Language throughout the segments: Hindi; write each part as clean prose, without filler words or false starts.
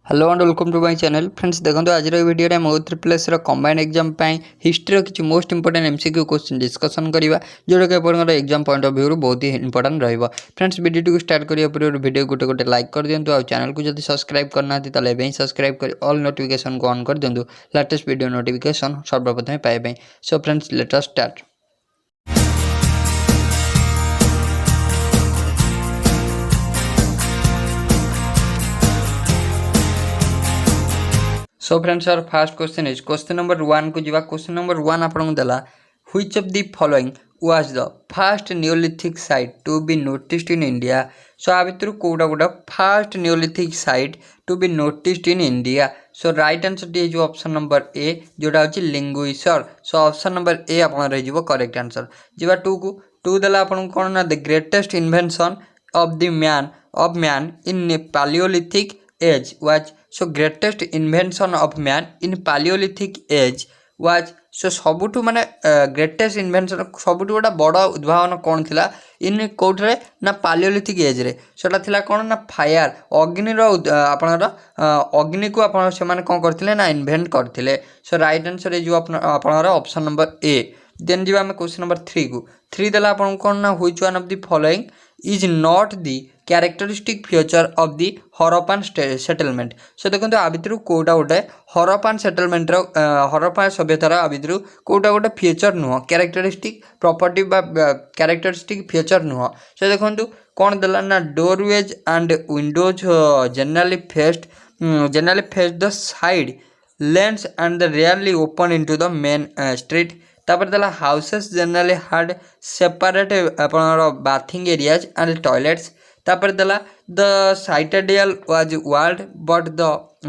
Hello and welcome to my channel friends. देखो आज वीडियो में O3+ कंबाइंड एग्जाम हिस्ट्री किसी most important MCQ question discussion करवा जोटा कि आप एग्जाम पॉइंट ऑफ व्यू बहुत ही इंपोर्टेंट रहा। फ्रेंड्स वीडियो को स्टार्ट करने पूर्व वीडियो गोटे गोटे लाइक कर दिंतु और चैनल को जब सब्सक्राइब करना ही सब्सक्राइब कर ऑल नोटिफिकेशन को ऑन कर दिंतु लेटेस्ट वीडियो नोटिफिकेशन सर्वप्रथम पाइबा। So friends let us start. So friends our first question is question number 1 को जीवा। क्वेश्चन नंबर 1 आपन देला which of the following was the first neolithic site to be noticed in India. So आ भितर कोडा कोडा first neolithic site to be noticed in India. So right answer D जो ऑप्शन नंबर ए जोटा होची लिंगुइसर। सो ऑप्शन नंबर ए आपन रही जीवो करेक्ट आंसर। जीवा 2 को 2 देला आपन कोन ना the greatest invention of the man in palaeolithic age was. So greatest invention of man in palaeolithic age was. So सबुठु माने ग्रेटेस्ट इन्वेंशन सबुठु गोटा बड़ उद्भावन कौन थिला इन कोठरे ना पैलियोलिथिक एज रे। सेटा थिला कौन ना फायर अग्नि आपनर अग्नि को आपन से माने कोन करथिले ना इन्वेंट करथिले। सो राइट आंसर इज जो आपनर ऑप्शन नंबर ए। देन जीवा हम क्वेश्चन नंबर 3 को 3 देला आपन कोन ना which one of the following is not the characteristic feature of the Harappan settlement. So देखो आ भितर कोटा गोटे हरप्पन सेटलमेंट हरप्पा सभ्यतार आ भितर कोटा गोटे फीचर नुह कैरेक्टरिस्टिक प्रॉपर्टी बा कैरेक्टरिस्टिक फीचर नुह। सो देखो कौन देला ना doorways and windows generally faced the side lanes and the rarely open into the main street. तापर देला हाउसेस जनरली हैड सेपरेट अपना बाथिंग एरियाज एंड टॉयलेट्स। तापर देला the citadel was walled but the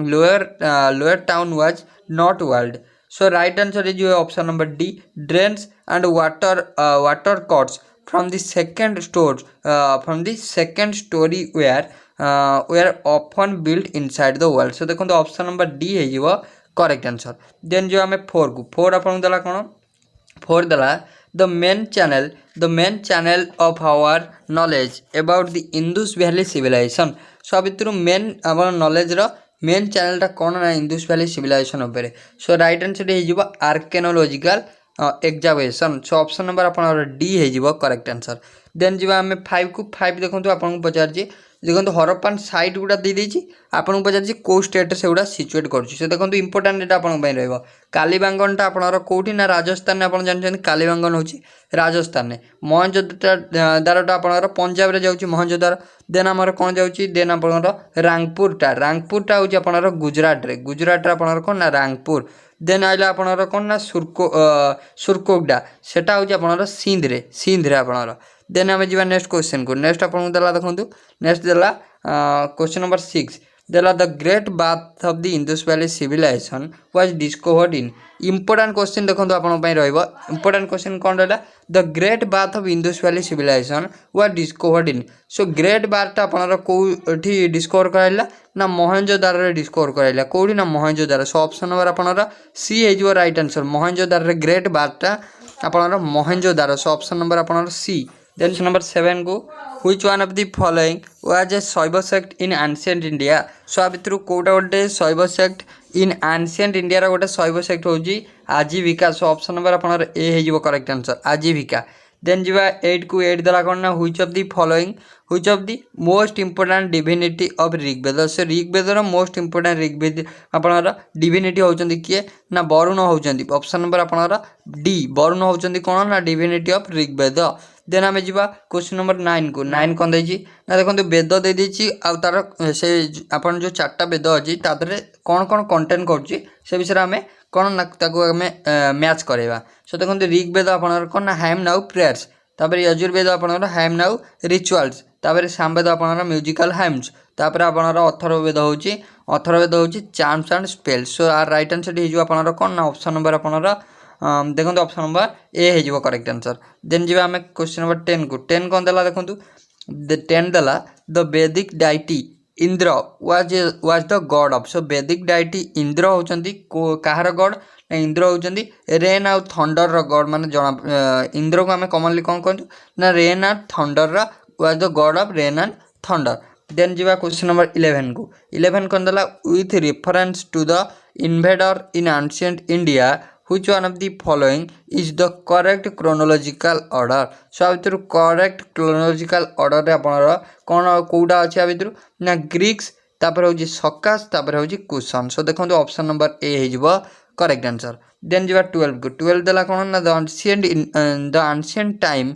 lower town was not walled. So right answer is option number D drains and water cuts from the second story where often built inside the wall. So देखो ऑप्शन नंबर डी है करेक्ट आंसर। देन जो आम 4 को 4 आपन देला कौन 4 देला the main channel of our knowledge about the Indus Valley civilization। सो भितर मेन आम नॉलेज रो मेन चैनल टा कौन ना इंदुस वैली सिविलाइजेशन उपरे। सो राइट आंसर हो आर्कियोलॉजिकल एग्जामिनेशन। सो ऑप्शन नंबर आपन डी हो करेक्ट आंसर। देन जीवा आम 5 को 5 देखो आपन पचार देखो हरप्पन साइट गुड़ा देदेछि आपन पचार कौ स्टेट से गुड़ा सिचुएट कर। देखो इंपोर्टाट एटा आपन रहिबो कालीबांगनटा आपनर कोठी ना राजस्थान आपन जानछन कालीबांगन होछि राजस्थान में। मोहनजोदारोटा आपनर पंजाब रे जाउछि मोहनजोदारो। देन आमर कोन जाउछि देन आपनर रांगपुरटा होछि आपनर गुजरात रे आपनर कोन ना रांगपुर। देन आइला आपनर कोन ना सुरकोगडा सेटा होछि आपनर सिंध रे आपनर। देन आम जा नेक्स्ट क्वेश्चन को नेक्स्ट आपन देला देखंतु नेक्स्ट देला क्वेश्चन नंबर 6 देला the great bath of the Indus valley civilization was discovered in. Important question देखंतु आपन पई रहइबो इंपोर्टेंट क्वेश्चन कोन रहला the great bath of Indus valley civilization was discovered in. So great bath आपनर कोठी डिस्कवर कराइला ना मोहनजोदारो रे डिस्कवर कराइला कोठी ना मोहनजोदारो। सो ऑप्शन नंबर आपनर सी हे जो राइट आंसर मोहनजोदारो रे ग्रेट बाथटा आपनर मोहनजोदारो। सो ऑप्शन नंबर आपनर सी। देन नंबर 7 को which one of the following was a Shaiva sect in ancient India. So आ भितर कोटा गोटे शैव सेक्ट इन एंशिएंट इंडिया रा गोटे शैव सेक्ट होची आजीविका। सो ऑप्शन नंबर आपनर ए हे जो करेक्ट आंसर आजीविका। देन जीवा 8 को 8 देला कोन ना which of the following which of the most important divinity of Rigveda. से ऋग्वेद रो मोस्ट इंपोर्टेंट ऋग्वेद आपनर डिविनिटी होचंदी किए ना वरुण होचंदी। ऑप्शन नंबर आपनर डी वरुण होचंदी कोन ना डिविनिटी ऑफ ऋग्वेद। देन आम जा क्वेश्चन नंबर 9 को 9 कौन देछि ना देखो वेद दे देछि आ तार से आपन जो 4टा वेद अछि तादरे कौन कौन कंटेंट करछि से विषय आम कौन ना ताको आम मैच करेबा। सो देखो ऋग्वेद आपनर कौन ना हैम नाउ प्रेयर्स तापर यजुर्वेद आपनर हैम नाउ रिचुअल्स तापर सामवेद आपनर म्यूजिकल हैम्स तापर आपनर अथर्ववेद होछि charms and spells. So our right answer हे जो आपनर कौन ना ऑप्शन नंबर आपनर देखो ऑप्शन नंबर ए हो करेक्ट आंसर। देन जी आम क्वेश्चन नंबर 10 को 10 कौन देला देखो 10 देला the Vedic deity Indra was the god of. So Vedic deity Indra होचंदी कहार गॉड ना इंद्र होचंदी रेन आउ थंडर रो गॉड माने जना इंद्र को आम कॉमनली कौन कहू ना rain and thunder was the god of rain and thunder. Then जी क्वेश्चन नंबर 11 को 11 कौन देला with reference to the invader in ancient India which one of the following is the correct chronological order सो आ भितर करेक्ट chronological order रे आपनर कोन कोउडा अछि आ भितर ना ग्रीक्स तापर होजी सकास तापर होजी कुशन सो देखंतु ऑप्शन नंबर ए हे जिवो करेक्ट आंसर देन जिवा 12 को 12 देला कोन ना the ancient time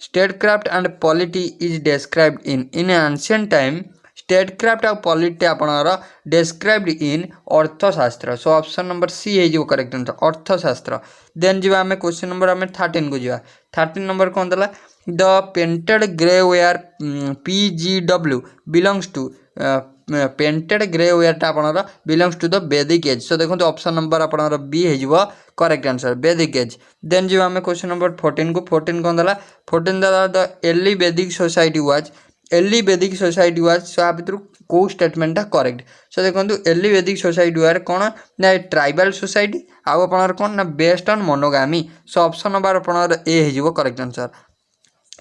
statecraft and polity is described in ancient time statecraft और polity आपनर described in अर्थशास्त्र सो ऑप्शन नंबर सी है जो करेक्ट आंसर अर्थशास्त्र देन जीवा हमें क्वेश्चन नंबर हमें 13 को जीवा 13 नंबर कौन दला the painted grey ware PGW belongs to painted grey ware टा आपनर belongs to the Vedic age so देखो ऑप्शन नंबर आपनर बी है जिवो correct answer Vedic age then जीवा हमें क्वेश्चन नंबर 14 को 14 कौन दला 14 दला द एर्ली वैदिक सोसाइटी वाज सो आ भितर को स्टेटमेंट करेक्ट सो देखो एर्ली वैदिक सोसाइटी वार कौन ना ट्राइबल सोसाइटी आउ आपनर कौन ना based on monogamy so option number आपनर ए हे जिवो करेक्ट आंसर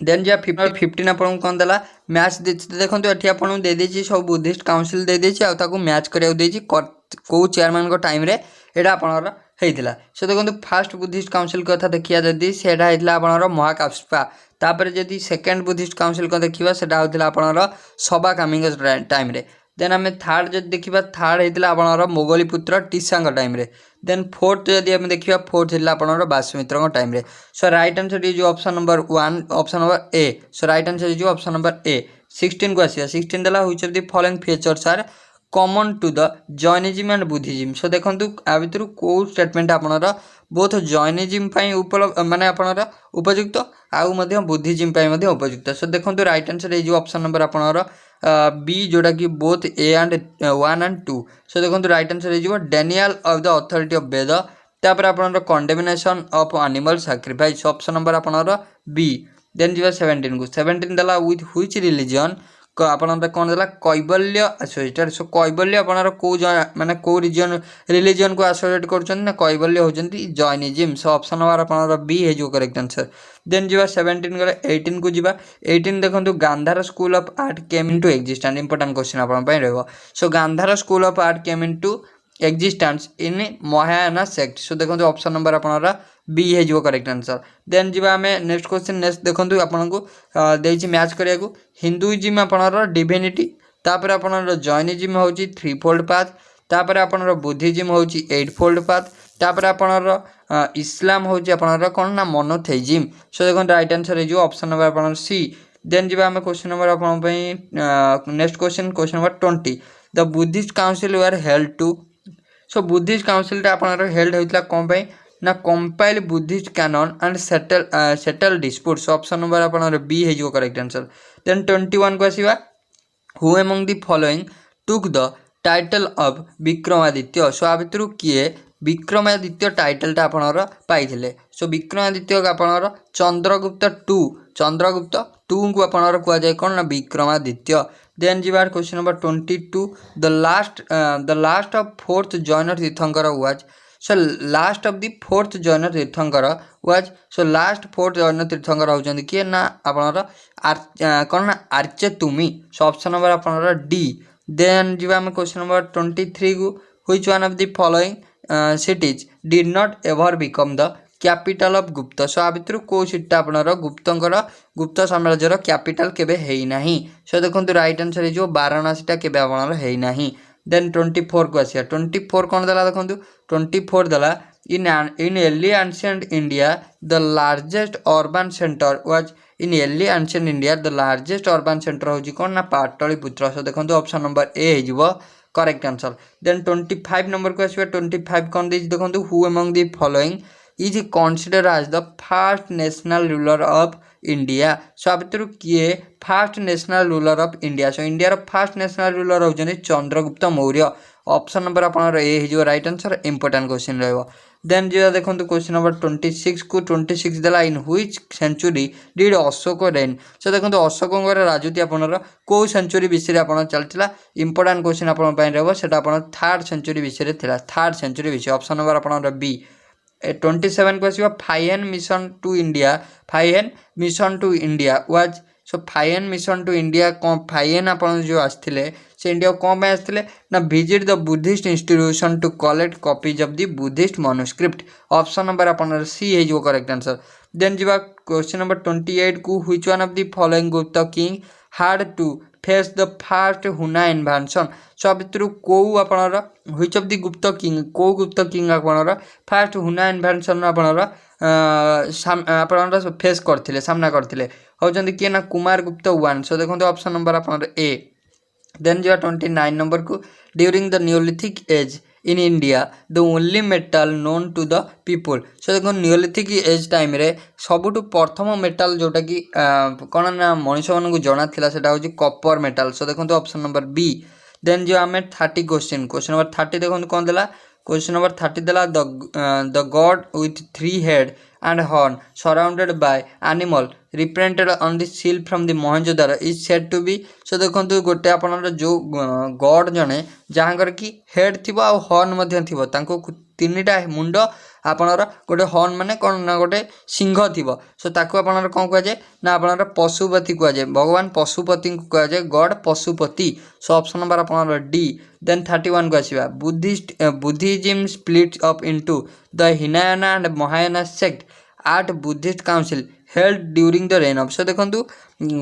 देन जा 15 आपन कौन देला मैच देखो एठी आपन दे देछि सब बुद्धिस्ट काउंसिल दे देछि आ ताकू मैच करिया देछि को चेयरमैन को टाइम रे एडा आपनर हेइतिला सो देखो फर्स्ट बुद्धिस्ट काउंसिल कथा देखिया जदी सेडा हेइतिला आपनर महाकाश्यपा तापर जदी सेकंड बुद्धिस्ट काउंसिल को देखिबा सेडा होतिला आपनर सभा कामिंग टाइम रे देन हमें थर्ड जदी देखिबा थर्ड हेइतिला आपनर मोगलीपुत्र टीसांग टाइम रे देन फोर्थ जदी हम देखिबा फोर्थ हिला आपनर बासमित्र को टाइम रे so right answer is option number 1 option number A so right answer is option number A 16 को आसीया 16 देला which of the following features are common to the Jainism and Buddhism so देखंतु आ भितर को स्टेटमेंट आपनर बोथ जॉइनिज्म पई उपलब्ध माने आपनर उपयुक्त आउ मध्ये बुद्धिज्म पई मध्ये उपयुक्त सो देखंतु right answer is option number आपनर बी जोड़ा कि both A and 1 and 2 so देखंतु right answer is denial of the authority of Veda तापर आपनर condemnation of animal sacrifice option number आपनर बी देन जीवा 17 को 17 दला विथ व्हिच रिलीजन को आपनर कोन दला कैबल्य एसोसिएटेड सो कैबल्य आपनर को माने को रिलीजन को एसोसिएट करछन ना कैबल्य होजंती जॉइनिज्म सो ऑप्शन नंबर आपनर बी है जो करेक्ट आंसर देन जीवा 17 गले 18 को जीवा 18 देखंतु Gandhara school of art came into existence important question आपन पय रहबो so Gandhara school of art came into existence in Mahayana sect so देखंतु ऑप्शन नंबर आपनर बी है जो करेक्ट आंसर देन जीवा हमें नेक्स्ट क्वेश्चन नेक्स्ट देखंतु आपन को देछि मैच करिया को हिंदुइज्म आपनर डिविनिटी तापर आपनर जॉइनिज्म होची 3 फोल्ड पाथ तापर आपनर बुद्धिज्म होची 8 फोल्ड पाथ तापर आपनर इस्लाम होची आपनर कोन ना मोनोथेइज्म सो देखंतु राइट आंसर है जो ऑप्शन नंबर आपनर सी देन जीवा हमें क्वेश्चन नंबर आपन पई next question number 20 the Buddhist council were held to so Buddhist council टा आपनर हेल्ड होइतला कोन पई ना compile Buddhist canon and settle disputes option number आपनर बी है जो करेक्ट आंसर देन 21 को आसीबा who among the following took the title of Vikramaditya so आ भितर किए विक्रमादित्य टाइटल टा आपनर पाइथिले सो विक्रमादित्य का आपनर चंद्रगुप्त 2 को आपनर कुआ जाय कोन ना विक्रमादित्य देन जीवार question number 22 the last of fourth जॉइनर tirthankara was so last of the fourth जॉइनर tirthankara was so last fourth जॉइनर तीर्थंकर होजंदी के ना आपनर कोन ना आर्चे तुमी सो ऑप्शन नंबर आपनर डी देन जीवा हम क्वेश्चन नंबर 23 को which one of the following cities did not ever become the capital of Gupta so आ भितर को सिटा आपनर गुप्त साम्राज्यर कैपिटल केबे हेई नाही सो देखंतु राइट आंसर हे जो वाराणसीटा केबे आपनर हेई नाही देन 24 को आसिया 24 कोन दला देखंतु 24 दला in early ancient India the largest urban centre was in early ancient India the largest urban centre होजी कोन ना पाटलिपुत्र सो देखंतु ऑप्शन नंबर ए हे जिवो करेक्ट आंसर देन 25 नंबर को आसिया 25 कोन दे देखंतु who among the following is considered as the first national ruler of India so अब भितर किए first national ruler of India so India रो फर्स्ट नेशनल रूलर होजने चंद्रगुप्त मौर्य ऑप्शन नंबर आपनर ए हिजो राइट आंसर इंपोर्टेंट क्वेश्चन रहबो देन जे देखंतु क्वेश्चन नंबर 26 को 26 देला in which century did Ashoka reign so देखंतु अशोकंगर राजूती आपनर को सेंचुरी विषय आपन चलतिला इंपोर्टेंट क्वेश्चन आपन पय रहबो सेटा आपन थर्ड सेंचुरी विषय थिला थर्ड सेंचुरी विषय ऑप्शन नंबर आपनर बी 27 को आसीबा Fahien mission to India was so Fahien mission to India कौन फाइन आप जो आसते से इंडिया कौन आसते ना visit the Buddhist institution to collect copies of the Buddhist manuscript option number अपन सी हो करेक्ट आंसर। देन जी क्वेश्चन नंबर 28 को which one of the following Gupta king had to face the fast हुना इन्वेंशन सो भितर कौ आपणर व्हिच ऑफ द गुप्त किंग कौ गुप्त किंग आपणर फास्ट हुना इन्वेंशन आपणर आपणर फेस करथिले सामना करथिले होचंदी किए ना कुमार गुप्त 1 सो देखो ऑप्शन नंबर आपणर ए। देन जो 29 नंबर को during the neolithic age in India the only metal known to the people so देखो न्यूलिथिक एज टाइम रे सबुठु प्रथम मेटाल जोटा कि कौन ना मनुष्य मानक जना था सेटा हूँ कपर मेटाल सो देखो ऑप्शन नंबर बी। देन जो आम 30 क्वेश्चन नंबर 30 देखो कौन देला क्वेश्चन नंबर 30 देला the God with 3 head and horn surrounded by animal reprinted on the seal from the Mohenjo-daro is said to be so देखो गोटे आपनर जो गॉड जने जहाँकर कि हेड थी आ हॉर्न थी तीनटा मुंड आपनर गोटे हॉर्न माने कौन ना गोटे सिंह थी सो ताकू आपनर कौन कह जाए ना आपनर पशुपति कह जाए भगवान पशुपति को कह जाए god Pashupati so option number आपनर डी। देन 31 को आसवा Buddhism split up into the Hinayana and Mahayana sect at Buddhist council held during the reign of so देखो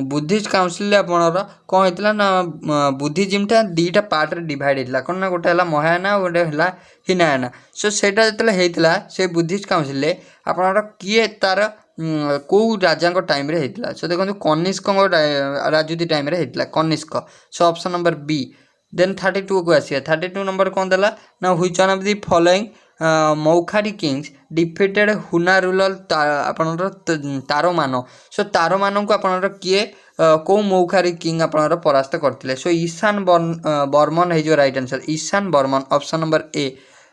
बुद्धिस्ट काउंसिल आपनर कौन होता ना बुद्धिज्मटा दीटा पार्ट रे डिवाइड होता कौन ना गोटे महायाना गोटे है हिनायाना सो सेटा होता से बुद्धिस्ट काउंसिल आपनर किए तार कौ राजा टाइम रे होता सो देखो कनिष्क राजनीति टाइम रे होता Kanishka so option number B. Then 32 को आसिया 32 नंबर कौन देला ना which one of the following Maukhari kings defeated Huna ruler आपनर तारोमान सो तारोमान को आपनर किए कौ मौखारी किंग आपनर परास्त करथिले सो ईशान बर्मन है right answer Ishan Barman option number A.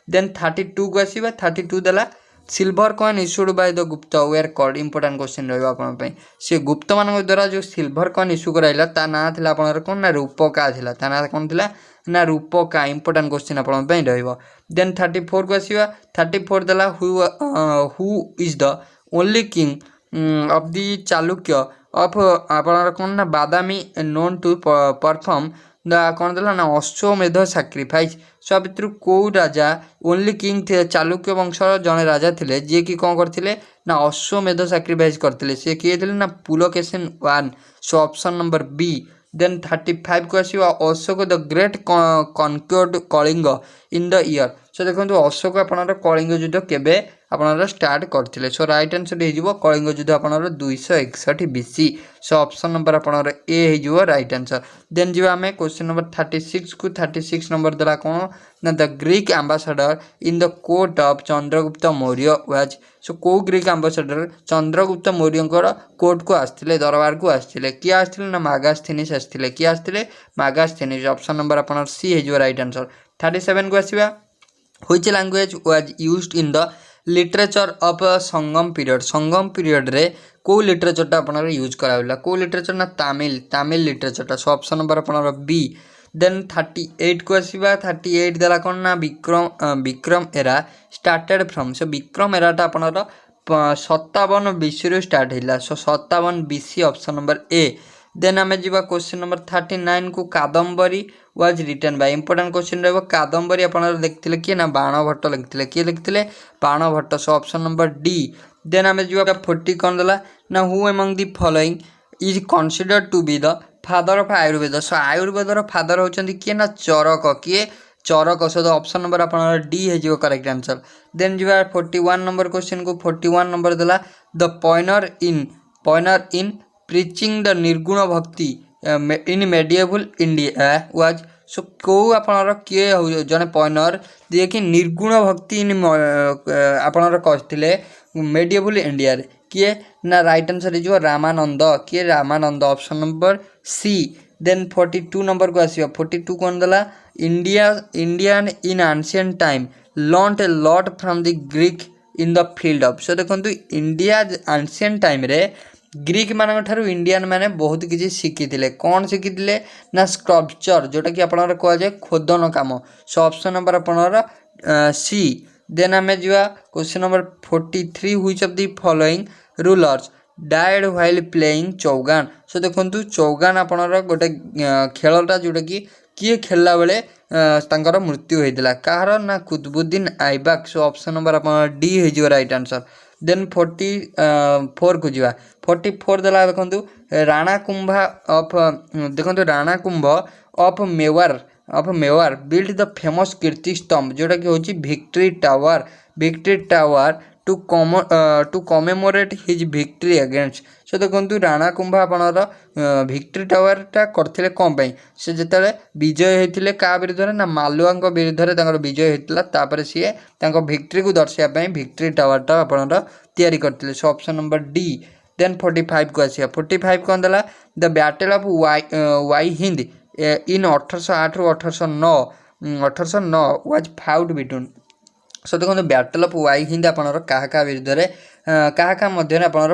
Then 32 को आसिबा 32 देला silver coin issued by the Gupta were called important question रही से गुप्त मान द्वारा जो सिल्वर कॉइन इश्यू कराइला ता ना थिला आपनर कोन ना रूपका थिला ता ना कोन थिला ना रूपका इंपोर्टेंट क्वेश्चन आपन पई रहइबो। देन 34 को आसीबा 34 देला who is the only king of the Chalukya of आपनर कोन ना Badami known to perform the कौन देला ना अश्वमेध सैक्रिफाइस सो भितर कौ राजा ओनली किंग थे चालुक्य वंशर जड़े राजा थे जी कि कौन करते ना अश्वमेध सैक्रिफाइस करते सी किए थे ना Pulakeshin 1 so option number B. Then 35 को आसवा Ashoka the great conquered Kalinga in the year so देखो अशोक आपनर कलिंग युद्ध केबे आपनर स्टार्ट करथिले सो राइट आंसर हो कलिंग युद्ध आपनर 261 BC सो ऑप्शन नंबर आपनर ए हो राइट आंसर। देन जो आम क्वेश्चन नंबर 36 को 36 नंबर देला कौन ना the Greek ambassador in the court of Chandragupta Maurya was so को Greek ambassador Chandragupta Maurya court को आसते दरबार को आसते किए आसते ना मागास्थेनिस आसते किए आसते मागास्थेनिस ऑप्शन नंबर आपनर सी हो राइट आंसर। 37 को आसवा which language was used in the literature of Sangam period रे को लिटरेचरटा आपनर यूज कराइला को लिटरेचर ना तमिल लिटरेचरटा सो ऑप्शन नंबर आपनर बी। देन 38 को आसवा 38 देला कौन ना Vikram era started from so Vikram एराटा आपनर 57 BC स्टार्ट होगा so 57 BC option number A. Then आम जा क्वेश्चन नंबर 39 को Kadambari was written by important question रहा कादम्बरी आपन लिखते किए ना बाणभट्ट लिखते किए लिखते Banabhatta so option number D. Then आम जो 40 कौन देला ना who among the following is considered to be the father of Ayurveda so आयुर्वेदर फादर होचंदी किए ना चरक किए चरक सो ऑप्शन नंबर आपन डी है करेक्ट आंसर। देन जो 41 नंबर क्वेश्चन को 41 नंबर देला the pioneer in preaching the Nirguna Bhakti in medieval India was so कौ आपनर किए जने पॉइनर जे कि निर्गुण भक्ति इन आपनर कहते मेडिएवल इंडिया रे किए ना राइट आंसर हो रामानंद किए Ramananda option number C. Then 42 number को आसियो 42 कौन देला Indian in ancient time learned a lot from the Greek in the field of so देखो इंडिया एंशिएंट टाइम रे ग्रीक मान ठारू इंडियन माने बहुत किसी शिखी कौन शिखी ना स्कल्पचर जोटा कि आपन कह जाए खोदन काम सो ऑप्शन नंबर आपनर सी। देन आम जा question number 43 which of the following rulers died while playing Chaugan. So देखो चौगान आपणर गोटे खेलटा जोटा कि किए खेलला बेले तांकर मृत्यु होता कहार ना Qutubuddin Aibak. So option number आप डी हो राइट आंसर। देन 44 को जीवा 44 देला देखो राणा कुंभा ऑफ देखो Rana Kumbha of Mewar build the famous Kirti Stambha जोटा कि होची victory tower to commemorate his victory against. So देखो राणा कुंभ आपणर विक्ट्री टावरटा करथिले कोन पई से जेतले विजय होइतिले का विरुद्ध ना मालुआ विरुद्ध तांकर विजय होइतिला तापर सी तांको विक्ट्री को दर्शाया पई विक्ट्री टावरटा आपणर तैयारी करथिले। So option number D. Then 45 को आसिया 45 कौन देला the battle of Waihind in 1808 रु 1809 वाज फाउट बिटवीन। सो देखो बैटल ऑफ वाई हिंद आपणर क्या विरुद्ध क्या मध्य आपणर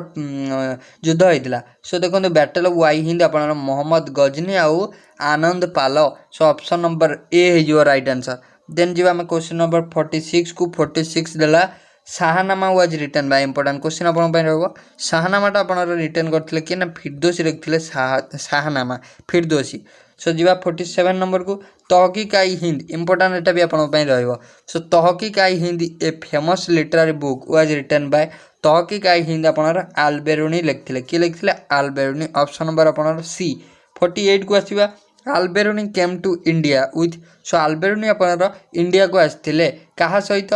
युद्ध होता। सो देखो बैटल ऑफ वाई हिंद आपणर मोहम्मद गजनी आउ आनंद पाल। सो ऑप्शन नंबर ए हो राइट आंसर। देन जी आम क्वेश्चन नंबर 46 को 46 देला Shahnama was written by important question आपण रहा शाहनामाटा आप रिटर्न करते किए ना फिरदोसी लिखते शाहनामा फिरदोसी। सो जी 47 नंबर को तहकीक आई हिंद इंपोर्टेंट एटा भी आपण रहा। So Tahqiq i Hind a famous literary book was written by Tahqiq i Hind आपणर आलबेरुनी लिखते किए लिखते आलबेरुनी। Option number आपणर C. 48 को आसवा Alberuni came to India with. So Alberuni आपणर इंडिया को आसते क्या सहित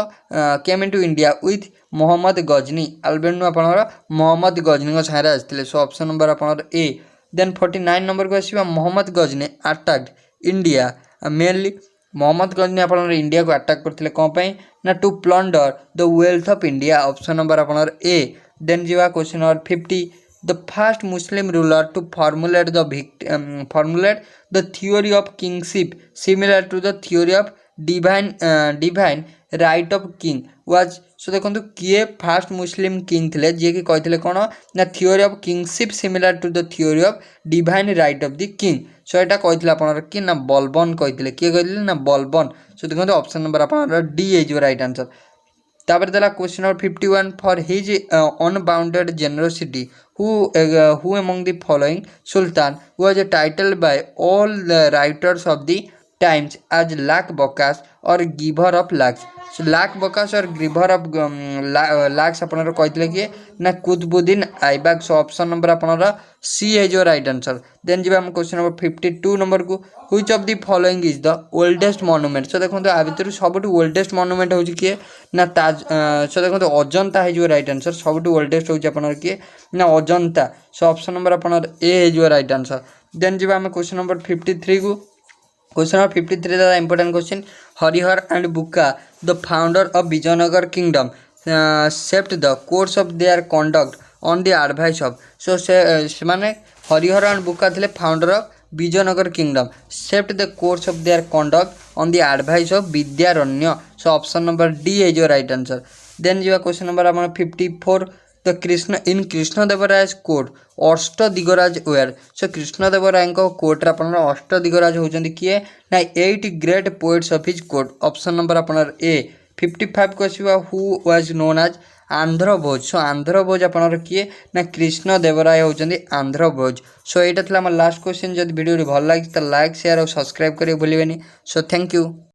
came to India with Mohammad Ghazni. Alberuni आपणर मोहम्मद गजनी सारे आसते। सो ऑप्शन नंबर आपणर ए। देन 49 नंबर को आसवा Mohammad Ghazni attacked India mainly Mohammad Ghazni आपणर इंडिया को अटैक करते कौन ना to plunder the wealth of India. Option number आपणर ए। देन जी question number 50 the first Muslim ruler to formulate the theory of kingship similar to the theory of divine right of king was। सो देखो किए फास्ट मुस्लिम किंग थे जी कि कहते कौन ना theory of kingship similar to the theory of divine right of the king. So यहाँ कहते आपनर कि ना बलबन कहते किए कहते ना बलबन। सो देखो ऑप्शन नंबर आप डी हो राइट आंसर। तापर देला question number 51 for his unbounded generosity who among the following sultan was titled by all the writers of the times as Lakh Bakhsh or giver of lakhs. So Lakh Bakhsh or giver of lakhs आपनर कहते किए ना Qutubuddin Aibak. So option number आपनर सी है राइट आंसर। देन जी हम क्वेश्चन नंबर 52 नंबर को which of the following is the oldest monument. So देखो आ भितर सबुठ ओल्डेस्ट मॉन्यूमेंट हो किए ना ताज। सो देखो अजंता है राइट आंसर सबुठ ओल्डेस्ट हो किए ना अजंता। सो ऑप्शन नंबर आपनर ए है राइट आंसर। देन जी हम क्वेश्चन नंबर 53 को question number 53 the important question Harihar and Bukka the founder of Vijayanagar kingdom kept the course of their conduct on the advice of. So से माने हरिहर एंड बुक्का थे founder of Vijayanagar kingdom kept the course of their conduct on the advice of Vidyaranya. So option number D है राइट आंसर। देन जी क्वेश्चन नंबर आप 54 the Krishnadevaraya's court Ashta Diggaja were. So Krishnadevaraya court आप अष्ट दिगराज होती किए ना 8 great poets of his court. Option number आपनर ए। 55 को आसवा who was known as Andhra Bhoja. So Andhra Bhoja आपनर किए ना कृष्णदेवराय होती आंध्र भोज। सो यहाँ लास्ट क्वेश्चन जब वीडियो भल लगे तो लाइक शेयर और सब्सक्राइब करें भूलें। So thank you.